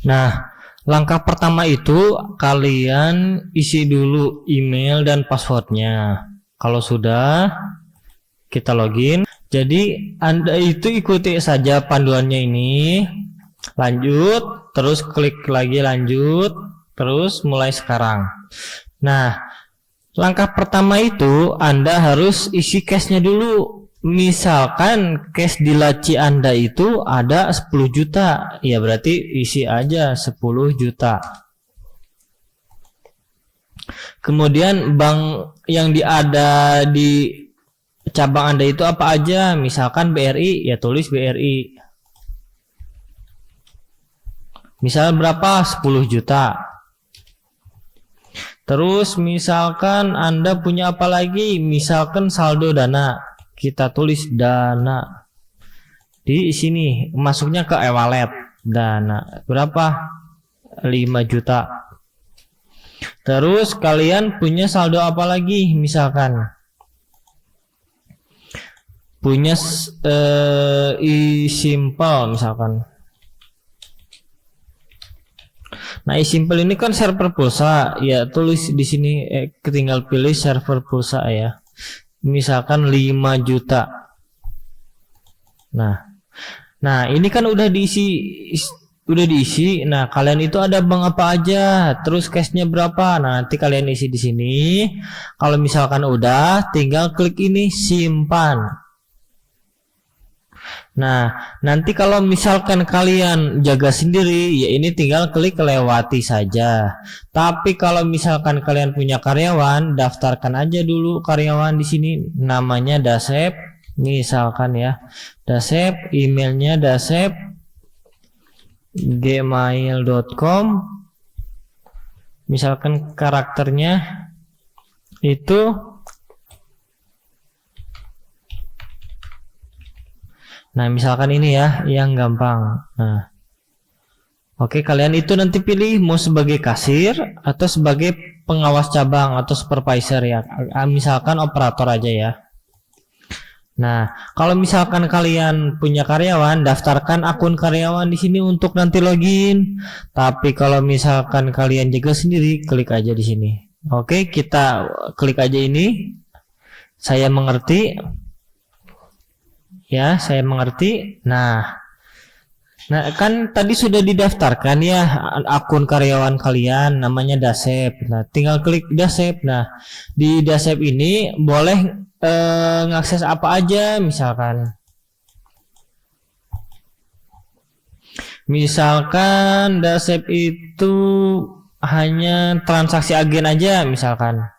Nah, langkah pertama itu kalian isi dulu email dan passwordnya. Kalau sudah, kita login. Jadi Anda itu ikuti saja panduannya ini. Lanjut, terus klik lagi lanjut, terus mulai sekarang. Nah, langkah pertama itu Anda harus isi cashnya dulu. Misalkan cash di laci Anda itu ada 10 juta, ya berarti isi aja 10 juta. Kemudian bank yang ada di cabang Anda itu apa aja? Misalkan BRI, ya tulis BRI. Misal berapa? 10 juta. Terus misalkan Anda punya apa lagi? Misalkan saldo dana. Kita tulis dana. Di sini masuknya ke e-wallet. Dana. Berapa? 5 juta. Terus kalian punya saldo apa lagi? Misalkan punya e-simple misalkan. Nah, e-simple ini kan server pulsa, ya tulis di sini tinggal pilih server pulsa ya. Misalkan 5 juta. Nah, ini kan udah diisi. Nah, kalian itu ada bank apa aja, terus cashnya berapa. Nah, nanti kalian isi di sini. Kalau misalkan udah, tinggal klik ini simpan. Nah, nanti kalau misalkan kalian jaga sendiri, ya ini tinggal klik lewati saja. Tapi kalau misalkan kalian punya karyawan, daftarkan aja dulu karyawan di sini. Namanya Dasep, misalkan ya. Dasep, emailnya dasep@gmail.com. Misalkan karakternya itu. Nah, misalkan ini ya, yang gampang. Nah, oke, kalian itu nanti pilih mau sebagai kasir atau sebagai pengawas cabang atau supervisor ya. Misalkan operator aja ya. Nah, kalau misalkan kalian punya karyawan, daftarkan akun karyawan di sini untuk nanti login. Tapi kalau misalkan kalian jaga sendiri, klik aja di sini. Oke, kita klik aja ini. Saya mengerti. Ya, saya mengerti. Nah, kan tadi sudah didaftarkan ya akun karyawan kalian, namanya Dasep. Nah, tinggal klik Dasep. Nah, di Dasep ini boleh ngakses apa aja, misalkan Dasep itu hanya transaksi agen aja misalkan.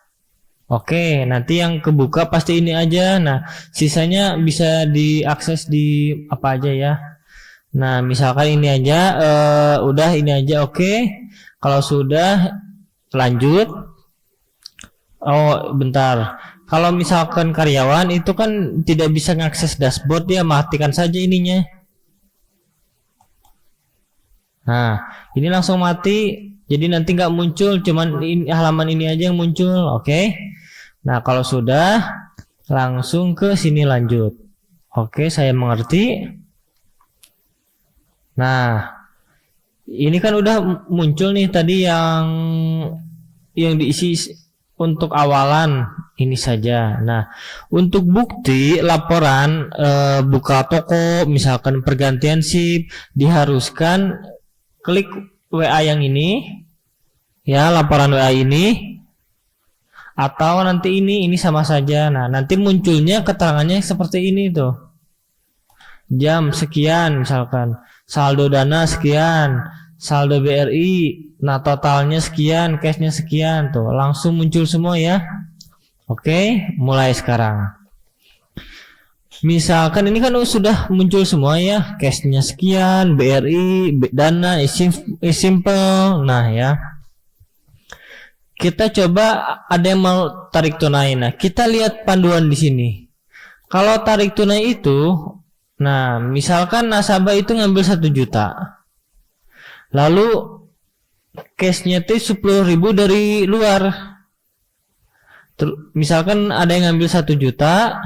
Oke, nanti yang kebuka pasti ini aja. Nah, sisanya bisa diakses di apa aja ya. Nah, misalkan ini aja, udah ini aja. Oke, kalau sudah lanjut. Oh, bentar. Kalau misalkan karyawan itu kan tidak bisa mengakses dashboard, ya matikan saja ininya. Nah, ini langsung mati. Jadi nanti nggak muncul, cuman halaman ini aja yang muncul. Oke. Nah, kalau sudah langsung ke sini lanjut. Oke, saya mengerti. Nah, ini kan udah muncul nih tadi yang diisi untuk awalan ini saja. Nah, untuk bukti laporan buka toko, misalkan pergantian SIP, diharuskan klik WA yang ini. Ya, laporan WA ini. Atau nanti ini sama saja. Nah, nanti munculnya keterangannya seperti ini tuh. Jam sekian misalkan, saldo dana sekian, saldo BRI, nah totalnya sekian, cashnya sekian tuh. Langsung muncul semua ya. Oke, mulai sekarang. Misalkan ini kan sudah muncul semua ya, cashnya sekian, BRI, dana, simple. Nah ya. Kita coba ada yang mau tarik tunai. Nah, kita lihat panduan di sini. Kalau tarik tunai itu, nah, misalkan nasabah itu ngambil 1 juta. Lalu cashnya itu 10.000 dari luar. Misalkan ada yang ngambil 1 juta,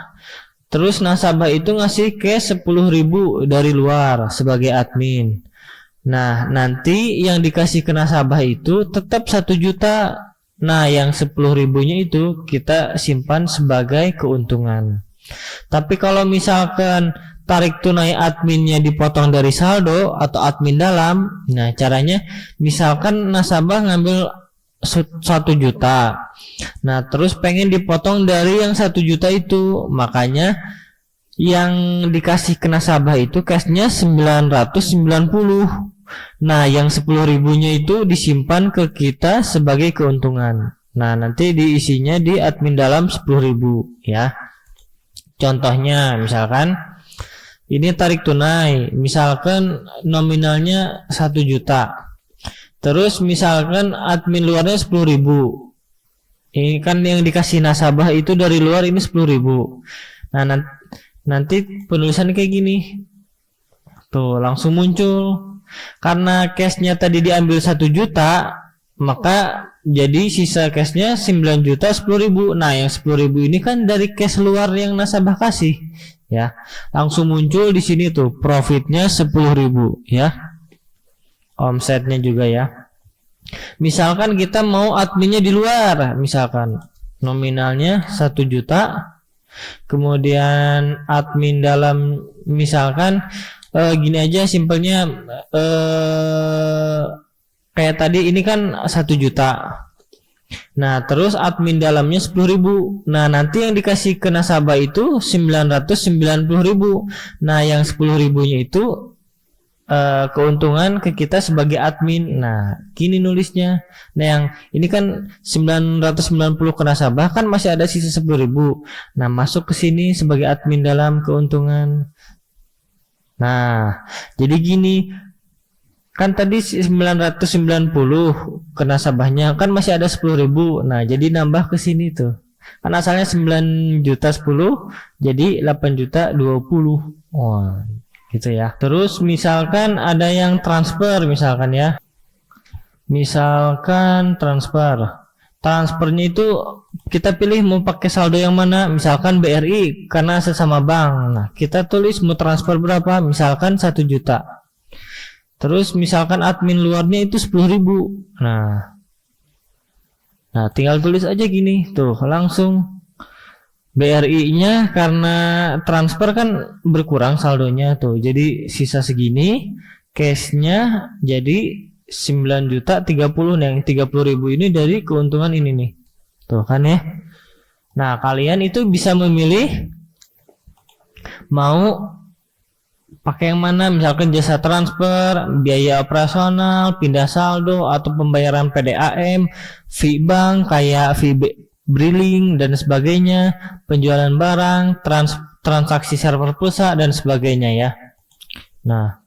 terus nasabah itu ngasih cash 10.000 dari luar sebagai admin. Nah, nanti yang dikasih ke nasabah itu tetap 1 juta. Nah, yang 10.000-nya itu kita simpan sebagai keuntungan. Tapi kalau misalkan tarik tunai adminnya dipotong dari saldo atau admin dalam, nah caranya misalkan nasabah ngambil 1 juta. Nah, terus pengen dipotong dari yang 1 juta itu, makanya yang dikasih ke nasabah itu cashnya 990. Nah, yang 10.000-nya itu disimpan ke kita sebagai keuntungan. Nah, nanti diisinya di admin dalam 10.000 ya. Contohnya misalkan ini tarik tunai, misalkan nominalnya 1 juta. Terus misalkan admin luarnya 10.000. Ini kan yang dikasih nasabah itu dari luar ini 10.000. Nah, nanti penulisannya kayak gini. Tuh, langsung muncul. Karena cashnya tadi diambil 1 juta, maka jadi sisa cashnya 9.010.000. Nah, yang 10.000 ini kan dari cash luar yang nasabah kasih, ya. Langsung muncul di sini tuh profitnya 10.000, ya. Omsetnya juga ya. Misalkan kita mau adminnya di luar, misalkan nominalnya 1 juta, kemudian admin dalam misalkan gini aja simpelnya, kayak tadi ini kan 1 juta. Nah, terus admin dalamnya 10.000. Nah, nanti yang dikasih ke nasabah itu 990.000. Nah, yang 10.000-nya itu keuntungan ke kita sebagai admin. Nah, gini nulisnya. Nah, yang ini kan 990 ke nasabah, kan masih ada sisa 10.000. Nah, masuk ke sini sebagai admin dalam keuntungan. Nah, jadi gini, kan tadi 990 ke nasabahnya, kan masih ada 10.000. Nah, jadi nambah ke sini tuh. Kan asalnya 9.010, jadi 8.020. Wah, gitu ya. Terus misalkan ada yang transfer misalkan ya. Misalkan transfernya itu kita pilih mau pakai saldo yang mana, misalkan BRI karena sesama bank. Nah, kita tulis mau transfer berapa, misalkan 1 juta. Terus misalkan admin luarnya itu 10.000. Nah, tinggal tulis aja gini tuh, langsung BRI-nya karena transfer kan berkurang saldonya tuh, jadi sisa segini, cash-nya jadi 9.030. Nah, yang 30.000 ini dari keuntungan ini nih. Tuh kan ya. Nah, kalian itu bisa memilih mau pakai yang mana, misalkan jasa transfer, biaya operasional, pindah saldo, atau pembayaran PDAM, fee bank kayak fee briling dan sebagainya, penjualan barang, transaksi server pulsa dan sebagainya ya. Nah,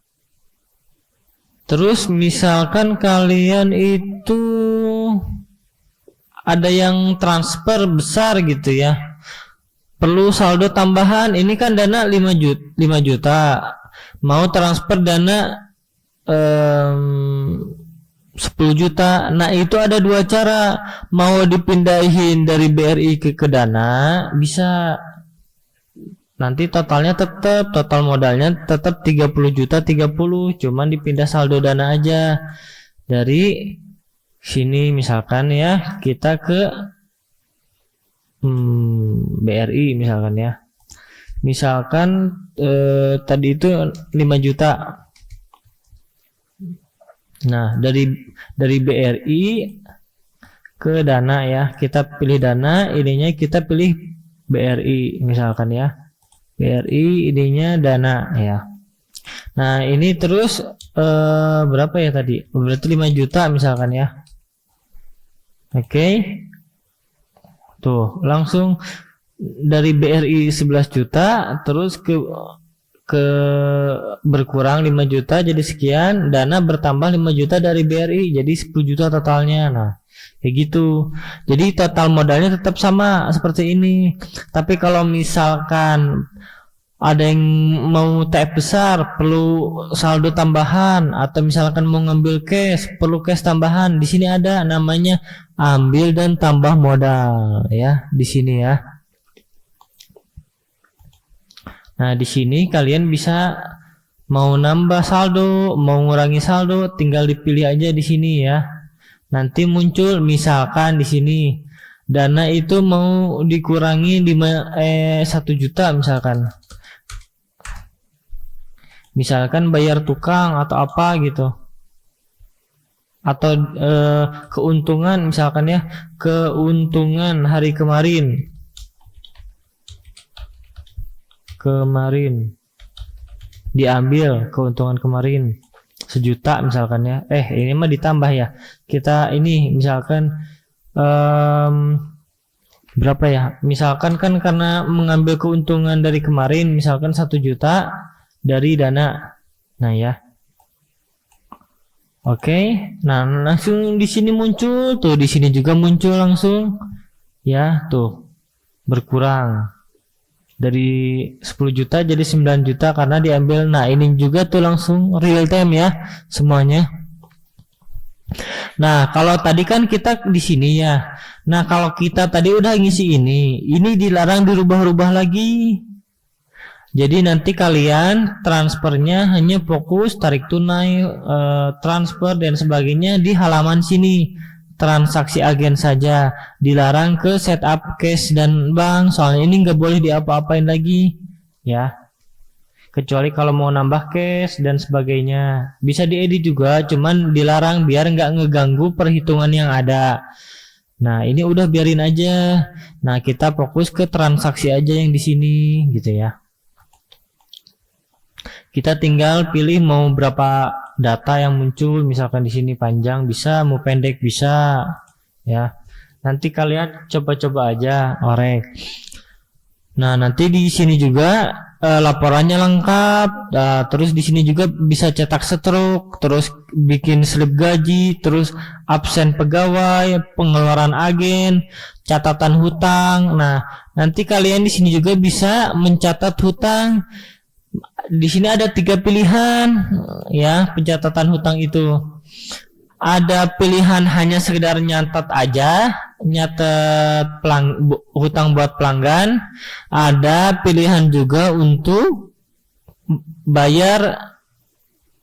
terus misalkan kalian itu ada yang transfer besar gitu ya, perlu saldo tambahan. Ini kan dana 5 juta, mau transfer dana 10 juta. Nah, itu ada 2 cara. Mau dipindahin dari BRI ke dana, bisa. Nanti totalnya tetap, total modalnya tetap 30 juta 30, cuman dipindah saldo dana aja. Dari sini misalkan ya, kita ke BRI misalkan ya. Misalkan tadi itu 5 juta. Nah, dari BRI ke dana ya, kita pilih dana, ininya kita pilih BRI misalkan ya. BRI idenya dana ya. Nah, ini terus berapa ya tadi? Berarti 5 juta misalkan ya. Oke. Tuh, langsung dari BRI 11 juta terus ke berkurang 5 juta jadi sekian, dana bertambah 5 juta dari BRI jadi 10 juta totalnya. Nah, kayak gitu. Jadi total modalnya tetap sama seperti ini. Tapi kalau misalkan ada yang mau TF besar, perlu saldo tambahan, atau misalkan mau ngambil cash, perlu cash tambahan, di sini ada namanya ambil dan tambah modal ya, di sini ya. Nah, di sini kalian bisa Mau nambah saldo, mau ngurangi saldo, tinggal dipilih aja di sini ya. Nanti muncul misalkan di sini dana itu mau dikurangi 1 juta misalkan. Misalkan bayar tukang atau apa gitu. Atau keuntungan misalkan ya, keuntungan hari kemarin. Diambil keuntungan kemarin 1 juta misalkan ya. Ini mah ditambah ya. Kita ini misalkan berapa ya? Misalkan kan karena mengambil keuntungan dari kemarin misalkan 1 juta dari dana. Nah ya. Oke. Nah, langsung di sini muncul tuh, di sini juga muncul langsung. Ya, tuh. Berkurang. Dari 10 juta jadi 9 juta karena diambil. Nah, ini juga tuh langsung real time ya semuanya. Nah, kalau tadi kan kita di sini ya. Nah, kalau kita tadi udah ngisi ini dilarang dirubah-rubah lagi. Jadi nanti kalian transfernya hanya fokus tarik tunai, transfer dan sebagainya di halaman sini. Transaksi agen saja, dilarang ke setup cash dan bank, soalnya ini nggak boleh diapa-apain lagi ya, kecuali kalau mau nambah cash dan sebagainya. Bisa diedit juga, cuman dilarang biar nggak ngeganggu perhitungan yang ada. Nah, ini udah biarin aja. Nah, kita fokus ke transaksi aja yang di sini gitu ya. Kita tinggal pilih mau berapa data yang muncul, misalkan di sini panjang bisa, mau pendek bisa ya. Nanti kalian coba-coba aja orek. Nah, nanti di sini juga laporannya lengkap. Terus di sini juga bisa cetak stroke, terus bikin slip gaji, terus absen pegawai, pengeluaran agen, catatan hutang. Nah, nanti kalian di sini juga bisa mencatat hutang. Di sini ada 3 pilihan ya pencatatan hutang itu. Ada pilihan hanya sekedar nyatet aja, nyatet hutang buat pelanggan. Ada pilihan juga untuk bayar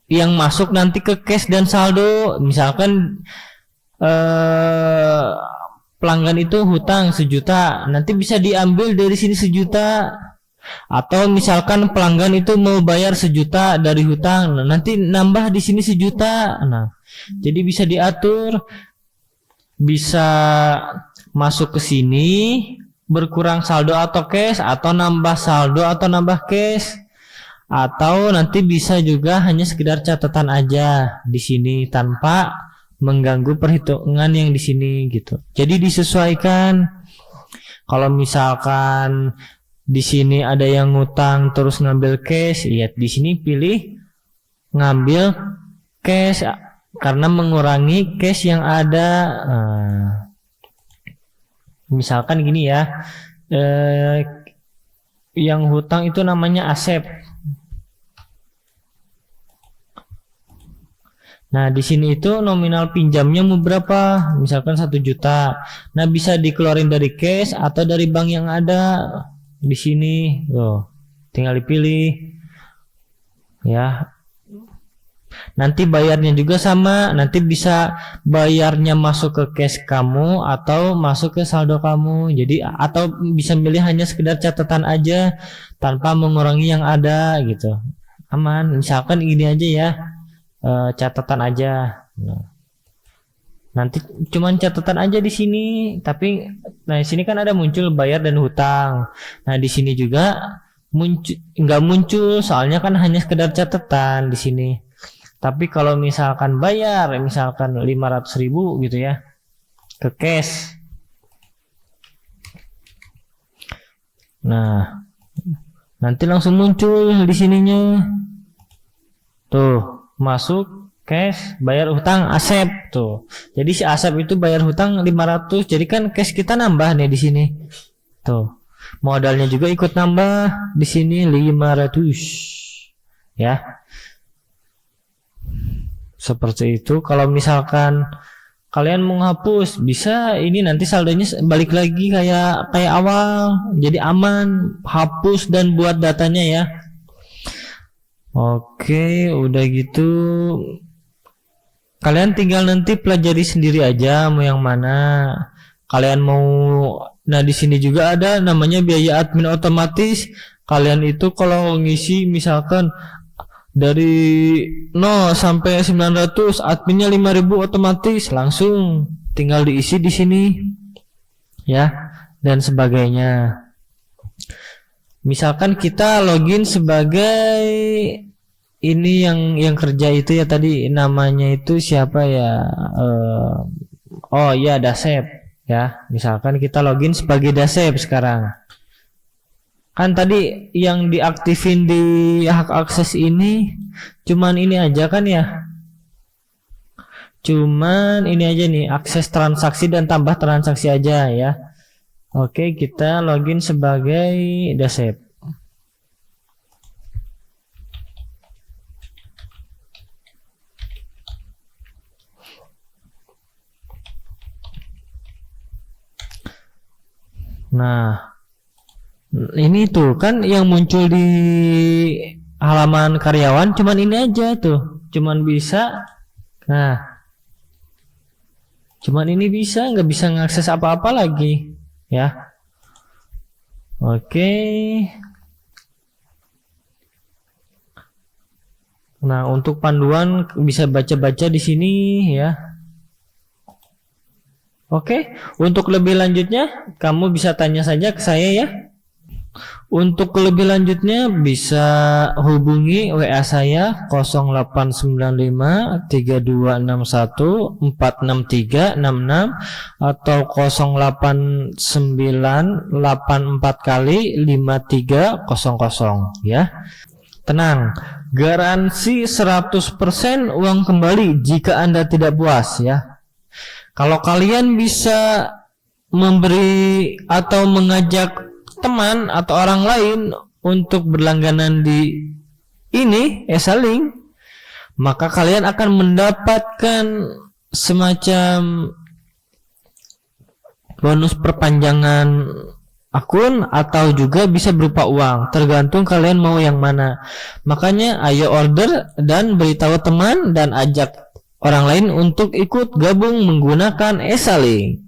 yang masuk nanti ke cash dan saldo. Misalkan pelanggan itu hutang 1 juta, nanti bisa diambil dari sini 1 juta. Atau misalkan pelanggan itu mau bayar 1 juta dari hutang, nah, nanti nambah di sini 1 juta. Nah, jadi bisa diatur, bisa masuk ke sini berkurang saldo atau cash, atau nambah saldo atau nambah cash, atau nanti bisa juga hanya sekedar catatan aja di sini tanpa mengganggu perhitungan yang di sini gitu. Jadi disesuaikan. Kalau misalkan di sini ada yang ngutang terus ngambil cash, ya di sini pilih ngambil cash karena mengurangi cash yang ada. Misalkan gini ya, yang hutang itu namanya Asep. Nah, di sini itu nominal pinjamnya mau berapa? Misalkan 1 juta. Nah, bisa dikeluarin dari cash atau dari bank yang ada. Di sini loh, tinggal dipilih ya. Nanti bayarnya juga sama, nanti bisa bayarnya masuk ke cash kamu atau masuk ke saldo kamu. Jadi atau bisa milih hanya sekedar catatan aja tanpa mengurangi yang ada gitu. Aman. Misalkan ini aja ya, catatan aja. Nah, nanti cuman catatan aja di sini, tapi nah di sini kan ada muncul bayar dan hutang. Nah, di sini juga nggak muncul soalnya kan hanya sekedar catatan di sini. Tapi kalau misalkan bayar, misalkan 500.000 gitu ya ke cash. Nah, nanti langsung muncul di sininya. Tuh, masuk cash, bayar hutang Asep tuh. Jadi si Asep itu bayar hutang 500. Jadi kan cash kita nambah nih di sini. Tuh. Modalnya juga ikut nambah di sini 500. Ya. Seperti itu. Kalau misalkan kalian mau hapus, bisa ini nanti saldonya balik lagi kayak awal. Jadi aman, hapus dan buat datanya ya. Oke, udah gitu kalian tinggal nanti pelajari sendiri aja mau yang mana. Kalian mau, nah di sini juga ada namanya biaya admin otomatis. Kalian itu kalau ngisi misalkan dari 0 sampai 900, adminnya 5.000 otomatis langsung tinggal diisi di sini ya, dan sebagainya. Misalkan kita login sebagai ini yang kerja itu ya, tadi namanya itu siapa ya, oh iya Dasep ya. Misalkan kita login sebagai Dasep sekarang, kan tadi yang diaktifin di hak akses ini cuman ini aja kan ya, cuman ini aja nih, akses transaksi dan tambah transaksi aja ya. Oke, kita login sebagai Dasep. Nah, ini tuh kan yang muncul di halaman karyawan cuman ini aja tuh, cuman bisa, nah cuman ini bisa, nggak bisa ngakses apa-apa lagi ya. Oke, nah untuk panduan bisa baca-baca di sini ya. Oke, untuk lebih lanjutnya kamu bisa tanya saja ke saya ya. Untuk lebih lanjutnya bisa hubungi WA saya 0895 3261 46366 atau 0898 kali 5300 ya. Tenang, garansi 100% uang kembali jika Anda tidak puas ya. Kalau kalian bisa memberi atau mengajak teman atau orang lain untuk berlangganan di ini Esalink, maka kalian akan mendapatkan semacam bonus perpanjangan akun atau juga bisa berupa uang, tergantung kalian mau yang mana. Makanya ayo order dan beritahu teman dan ajak orang lain untuk ikut gabung menggunakan Esalink.